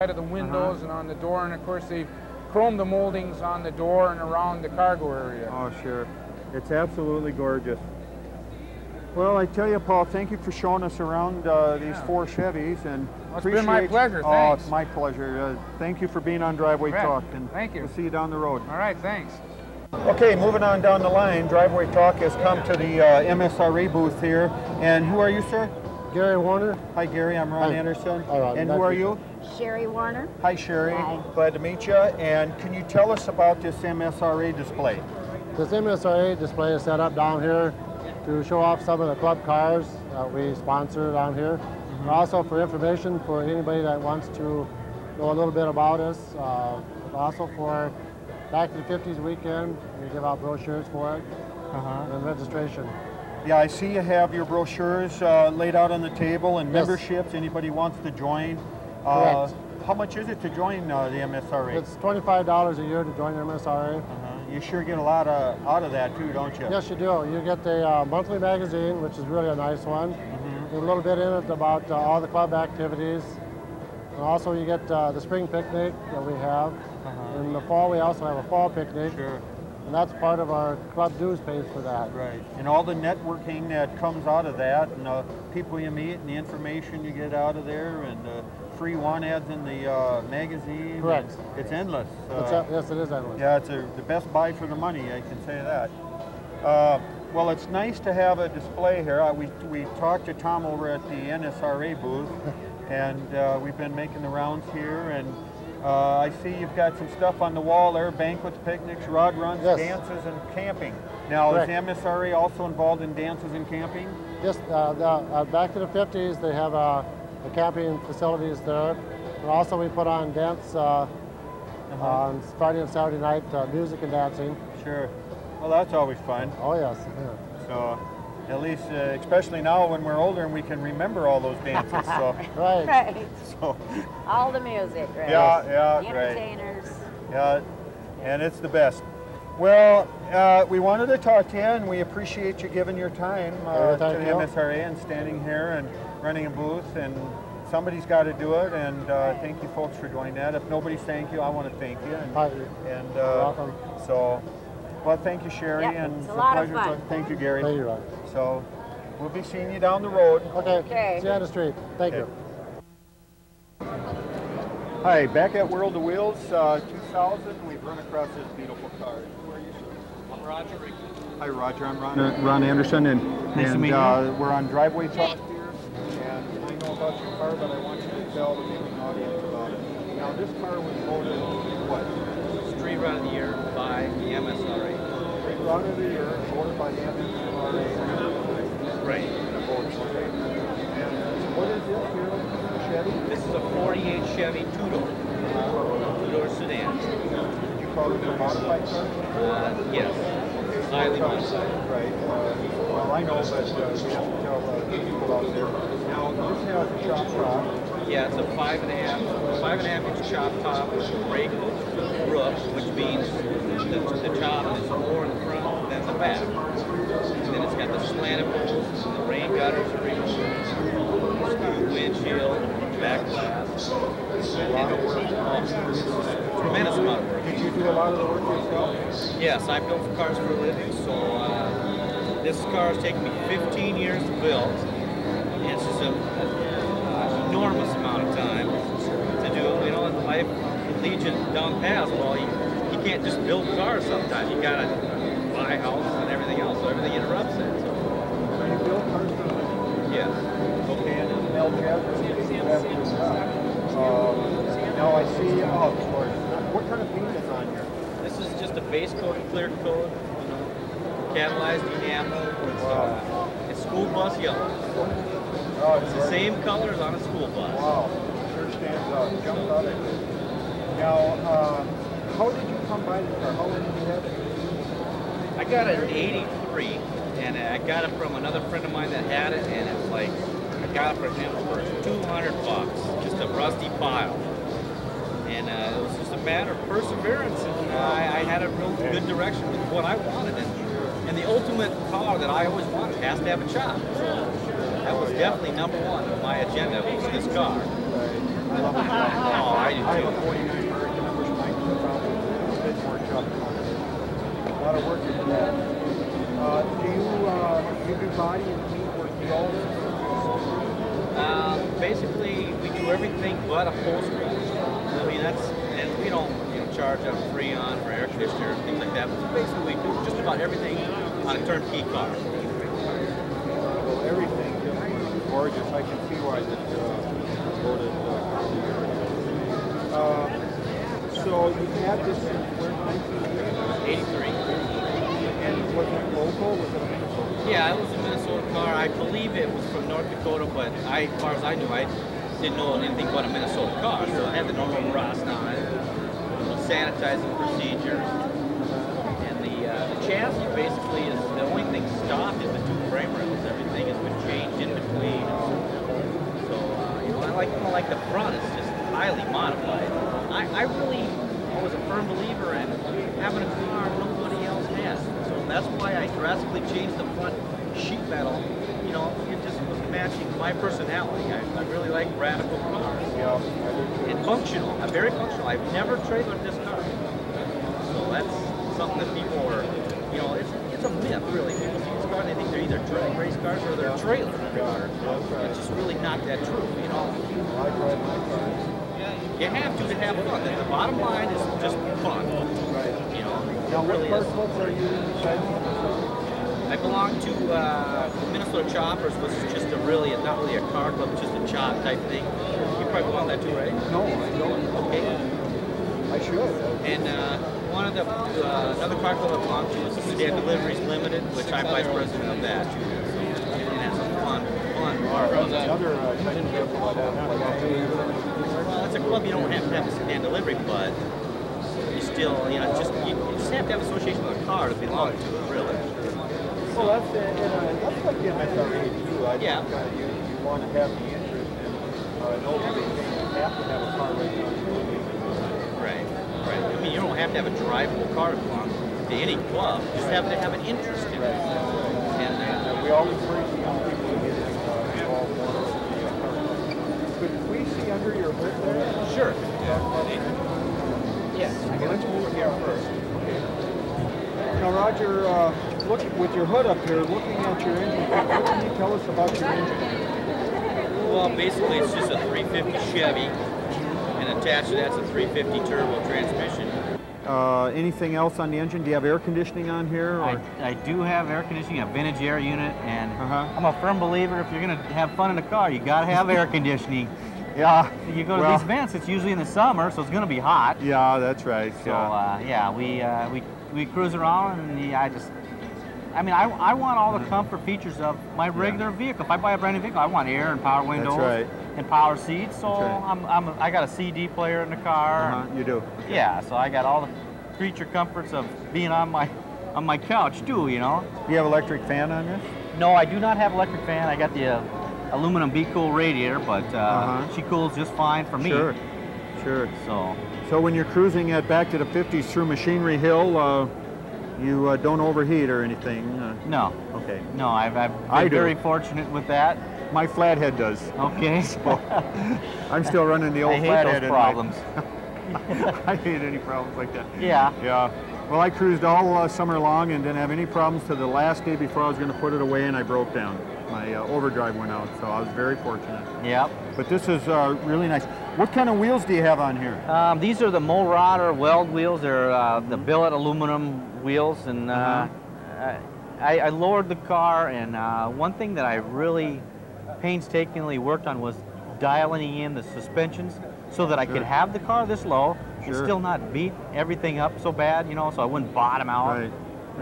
of the windows and on the door, and of course they've chromed the moldings on the door and around the cargo area. Oh, sure. It's absolutely gorgeous. Well, I tell you, Paul, thank you for showing us around these four Chevys, and well, it's been my pleasure. Thanks. Oh, it's my pleasure. Thank you for being on Driveway Talk, and thank you. We'll see you down the road. All right, thanks. Okay, moving on down the line, Driveway Talk has come to the MSRA booth here, and who are you, sir? Gary Warner. Hi, Gary. I'm Ron Anderson. Hi, Ron. And who are you? Sherry Warner. Hi, Sherry. Hi. Glad to meet you. And can you tell us about this MSRA display? This MSRA display is set up down here to show off some of the club cars that we sponsor down here. And also for information for anybody that wants to know a little bit about us. Also for Back to the 50s weekend, we give out brochures for it and registration. Yeah, I see you have your brochures laid out on the table and memberships. Anybody wants to join. Correct. How much is it to join the MSRA? It's $25 a year to join the MSRA. You sure get a lot out of that too, don't you? Yes, you do. You get the monthly magazine, which is really a nice one. There's a little bit in it about all the club activities. And also you get the spring picnic that we have. In the fall, we also have a fall picnic. Sure. And that's part of our club dues pays for that. Right. And all the networking that comes out of that, and the people you meet, and the information you get out of there, and the free want ads in the magazine. Correct. It's endless. Yes, it is endless. Yeah, it's the best buy for the money, I can say that. Well, it's nice to have a display here. We talked to Tom over at the NSRA booth, and we've been making the rounds here, and I see you've got some stuff on the wall there, banquets, picnics, rod runs, dances, and camping. Now, is MSRA also involved in dances and camping? Yes, back to the 50s, they have the camping facilities there. And also we put on dance on Friday and Saturday night, music and dancing. Sure. Well, that's always fun. Oh, yes. So, at least, especially now when we're older and we can remember all those dances. So. Right. So. All the music, right? Yeah, the entertainers. Yeah, and it's the best. Well, we wanted to talk to you, and we appreciate you giving your time to the MSRA and standing here and running a booth. And somebody's got to do it, and thank you folks for doing that. If nobody's thank you, I want to thank you. And You're welcome. So, well, thank you, Sherry, and it's a lot of fun. Thank you, Gary. Thank you, Ron. So, we'll be seeing you down the road. Okay. See you on the street. Thank you. Hi, back at World of Wheels 2000, we've run across this beautiful car. Who are you, sir? I'm Roger. Hi, Roger. I'm Ron Anderson, and we're on Driveway Talk here. And I know about your car, but I want you to tell the viewing audience about it. Now, this car was voted what? Street Run of the Year by the MSRA. Street Run of the Year, voted by the MSRA. Right. And what is this here? Chevy? This is a 48 Chevy two-door. Two-door sedan. Did you call it a modified car? Yes. Highly modified. Right. Well, I know, but we have to tell the people out there. Now, this has a chop top. Yeah, it's a 5.5 inch chop top with a brake roof, which means the chop is more in the front than the back. And then it's got the slanted poles, the rain gutters are removed, skewed windshield, back glass. A lot of work. Tremendous amount of work. Did you do a lot of the work yourself? Yes, I build cars for a living, so this car has taken me 15 years to build. It's just an enormous amount of time to do. You know, I Legion down paths, well, you can't just build cars sometimes. You gotta buy houses and everything else, so everything interrupts it. So you build cars for a living? Yes. Okay, and then Mel now I see, of course, what kind of paint is on here? This is just a base coat and clear coat, you know, catalyzed enamel. It's school bus yellow. Oh, it's the same color as on a school bus. Wow, sure stands out, jumps out at you. Now, how did you come by this car? How long did you have it? I got it in '83, and I got it from another friend of mine that had it, and it's like, I got it for him for $200, just a rusty pile. And it was just a matter of perseverance, and I had a real good direction with what I wanted. And the ultimate car that I always wanted has to have a chop. So that was definitely #1 on my agenda, was this car. Right. love the truck. Oh, I do I have too. a 49 American. I wish mine was probably a bit more chubby. A lot of work into that. Do you do body and paint work Basically, we do everything but upholstery. I mean, and we don't charge a Freon for air conditioner and things like that. But basically, we do just about everything on a turnkey car. Well, everything is gorgeous. I can see why this voted. So you had this since when? 83. And was it local? Was it a Minnesota? Yeah, it was a Minnesota car. I believe it was from North Dakota, but as far as I knew, I didn't know anything but a Minnesota car. So I had the normal Roth on it, sanitizing procedure, and the chassis basically is the only thing stopped is the two frame rails. Everything has been changed in between. So I like the front. It's just highly modified. I really was a firm believer in having a car nobody else has. So that's why I drastically changed the front sheet metal. It just was matching my personality. I really like radical cars. Yeah. And functional. I'm very functional. I've never trailered this car. So that's something that people are, it's a myth, really. People see these cars, they think they're either drag race cars or they're trailer cars. It's just really not that true, I drive my car. You have to have fun. The bottom line is just fun. Right. It really is. What are you besides Minnesota? I belong to Minnesota Choppers, which is just not really a car club, it's just a chop type thing. You probably belong to that too, right? No, I don't. Okay. I should. And one of the another car club I belong to is Sedan Deliveries Limited, which I'm vice president of that. And that's a fun car. Another Well, it's a club you don't have to have a sedan delivery, but you still, you just have to have association with a car to belong to it, really. Well, that's like the MSR too. I Yeah. think you want to have the interest in nobody have to have a car right now. Right. I mean, you don't have to have a drivable car to belong to any club. You just have to have an interest in it. And We always encourage the young people to get involved more with the car club. Could we see under your hood there? sure. Yes. Let's move here first. Now, Roger, with your hood up here, looking at your engine, what can you tell us about your engine? Well, basically, it's just a 350 Chevy, and attached to that's a 350 turbo transmission. Anything else on the engine? Do you have air conditioning on here? Or? I do have air conditioning, a vintage air unit, and Uh-huh. I'm a firm believer if you're going to have fun in a car, you got to have air conditioning. Yeah. You go to these events, it's usually in the summer, so it's going to be hot. Yeah, that's right. So yeah, we cruise around, and I want all the comfort features of my regular vehicle. If I buy a brand new vehicle, I want air and power windows and power seats. So I got a CD player in the car. You do. Yeah, so I got all the creature comforts of being on my couch too. Do you have electric fan on this? No, I do not have electric fan. I got the aluminum Be Cool radiator, but she cools just fine for me. Sure. So when you're cruising back to the 50s through Machinery Hill, you don't overheat or anything? No. Okay. No, I've been very fortunate with that. My flathead does. Okay. So, I'm still running the old I hate flathead. those problems. I hate any problems like that. Yeah. Yeah. Well, I cruised all summer long and didn't have any problems till the last day before I was going to put it away, and I broke down. My overdrive went out, so I was very fortunate. Yep. But this is really nice. What kind of wheels do you have on here? These are the Molrotter weld wheels. They're the billet aluminum wheels, and I lowered the car, and one thing that I really painstakingly worked on was dialing in the suspensions so that I could have the car this low and still not beat everything up so bad, so I wouldn't bottom out and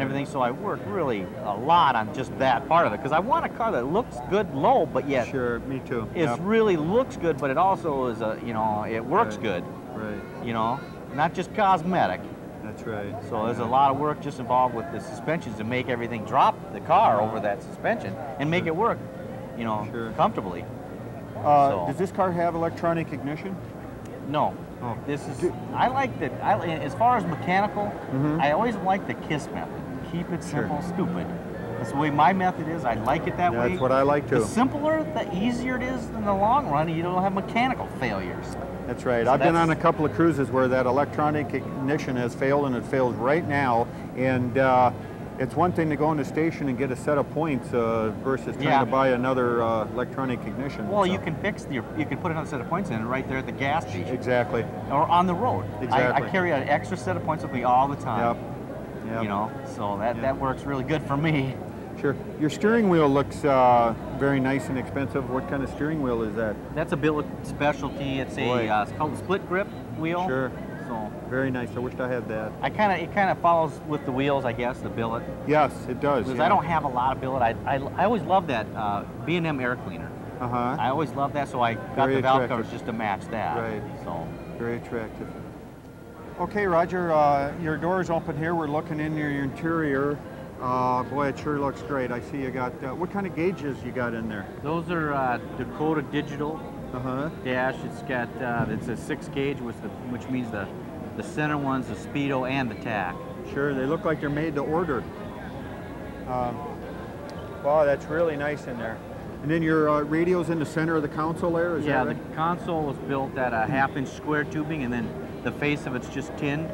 everything. So I worked really a lot on just that part of it, because I want a car that looks good low, but yet me too. It really looks good, but it also is it works good. Right. Not just cosmetic. That's right. So there's a lot of work just involved with the suspensions to make everything drop the car over that suspension and make it work, comfortably. Does this car have electronic ignition? No. Oh. This is. I like that. As far as mechanical, I always like the KISS method. Keep it simple, stupid. That's the way my method is. I like it that way. That's what I like too. The simpler, the easier it is in the long run. You don't have mechanical failures. That's right. So I've been on a couple of cruises where that electronic ignition has failed, and it fails right now. And it's one thing to go in the station and get a set of points versus trying to buy another electronic ignition. Well, you can you can put another set of points in right there at the gas station. Exactly. Or on the road. Exactly. I carry an extra set of points with me all the time. Yep. You know, so that works really good for me. Sure. Your steering wheel looks very nice and expensive. What kind of steering wheel is that? That's a billet specialty. It's it's called a split grip wheel. Sure. So very nice. I wished I had that. it kind of follows with the wheels, I guess, the billet. Yes, it does. Because I don't have a lot of billet. I always loved that B&M air cleaner. I always loved that, so I got the valve covers just to match that. Right. So very attractive. Okay, Roger, your door's open here. We're looking in your interior. Boy, it sure looks great. I see you got, what kind of gauges you got in there? Those are Dakota Digital dash. It's got, it's a 6 gauge, which means the center one's the speedo and the tack. Sure, they look like they're made to order. Wow, that's really nice in there. And then your radio's in the center of the console there, is that right? The console was built at a 1/2-inch square tubing, and then the face of it's just tin.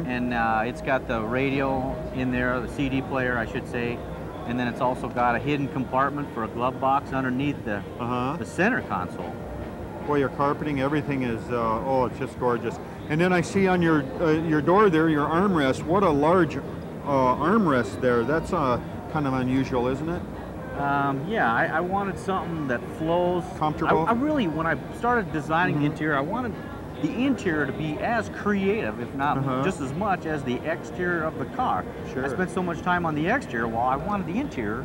And it's got the radio in there, the CD player, I should say, and then it's also got a hidden compartment for a glove box underneath the center console. Boy, your carpeting, everything is, oh, it's just gorgeous. And then I see on your door there, your armrest. What a large armrest there. That's kind of unusual, isn't it? Yeah, I wanted something that flows. Comfortable? I really, when I started designing the interior, I wanted the interior to be as creative, if not just as much as the exterior of the car. Sure. I spent so much time on the exterior, while I wanted the interior,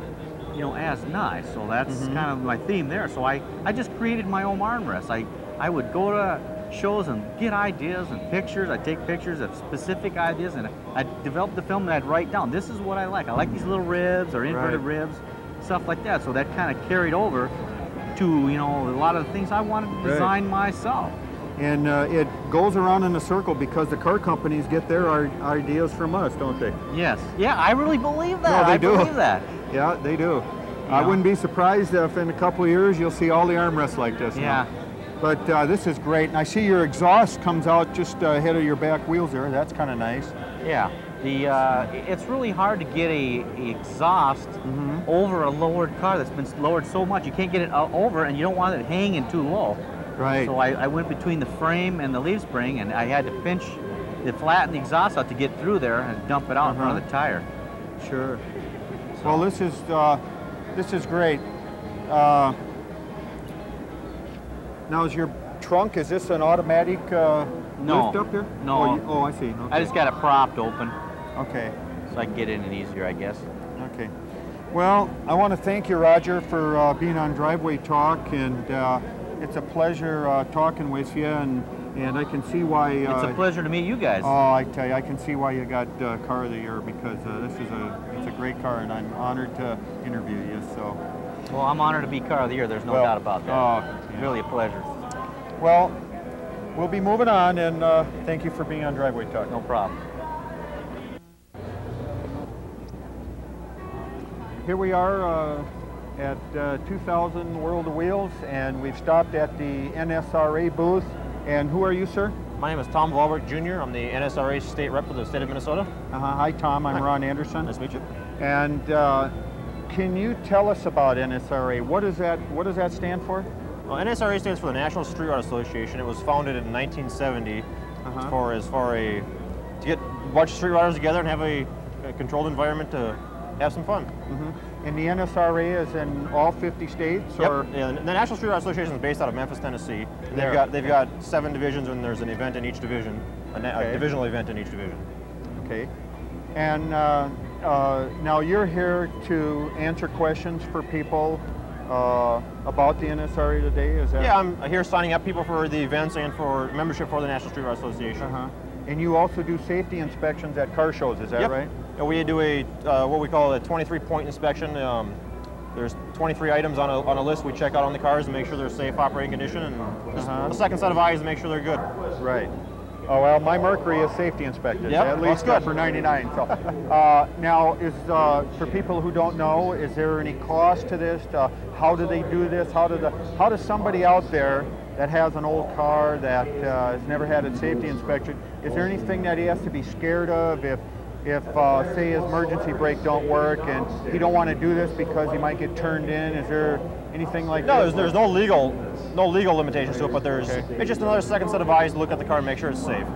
you know, as nice. So that's kind of my theme there. So I just created my own armrest. I would go to shows and get ideas and pictures. I'd take pictures of specific ideas, and I'd develop the film, and I'd write down, this is what I like. I like these little ribs or inverted ribs, stuff like that. So that kind of carried over to, you know, a lot of the things I wanted to design myself. And it goes around in a circle because the car companies get their ideas from us, don't they? Yes. Yeah, I really believe that. No, they do. I believe that. Yeah, they do. Yeah. I wouldn't be surprised if in a couple of years you'll see all the armrests like this. Yeah. Now. But this is great. And I see your exhaust comes out just ahead of your back wheels there. That's kind of nice. Yeah. It's really hard to get a exhaust over a lowered car that's been lowered so much. You can't get it over, and you don't want it hanging too low. Right. So I went between the frame and the leaf spring, and I had to pinch the flatten the exhaust out to get through there and dump it out in front of the tire. Sure. So. Well, this is great. Now, is your trunk, is this an automatic lift up here? No. Oh, I see. Okay. I just got it propped open. Okay. So I can get in it easier, I guess. Okay. Well, I want to thank you, Roger, for being on Driveway Talk, and it's a pleasure talking with you, and I can see why... it's a pleasure to meet you guys. Oh, I tell you, I can see why you got Car of the Year, because it's a great car, and I'm honored to interview you, so... Well, I'm honored to be Car of the Year, there's no doubt about that. Yeah. Really a pleasure. Well, we'll be moving on, and thank you for being on Driveway Talk. No problem. Here we are at 2000 World of Wheels, and we've stopped at the NSRA booth. And who are you, sir? My name is Tom Walbert Jr. I'm the NSRA state rep for the state of Minnesota. Hi, Tom. I'm Ron Anderson. Nice to meet you. And can you tell us about NSRA? What does that stand for? Well, NSRA stands for the National Street Rod Association. It was founded in 1970 to get a bunch of street riders together and have a controlled environment to have some fun. And the NSRA is in all 50 states? Yep. Or? Yeah, the National Street Rod Association is based out of Memphis, Tennessee. They've got 7 divisions, and there's an event in each division, a divisional event in each division. Okay. And now you're here to answer questions for people about the NSRA today, is that? Yeah, I'm here signing up people for the events and for membership for the National Street Rod Association. And you also do safety inspections at car shows, is that right? And we do a what we call a 23-point inspection. There's 23 items on a list we check out on the cars and make sure they're safe operating condition, and just a second set of eyes to make sure they're good. Right. Oh, well, my Mercury is safety inspected, at least good. For 99. So, now, for people who don't know, is there any cost to this? How do they do this? How does somebody out there that has an old car that has never had its safety inspection, is there anything that he has to be scared of if say his emergency brake don't work and he don't want to do this because he might get turned in? Is there anything like that? No, there's no legal limitations to it, but it's just another second set of eyes to look at the car and make sure it's safe.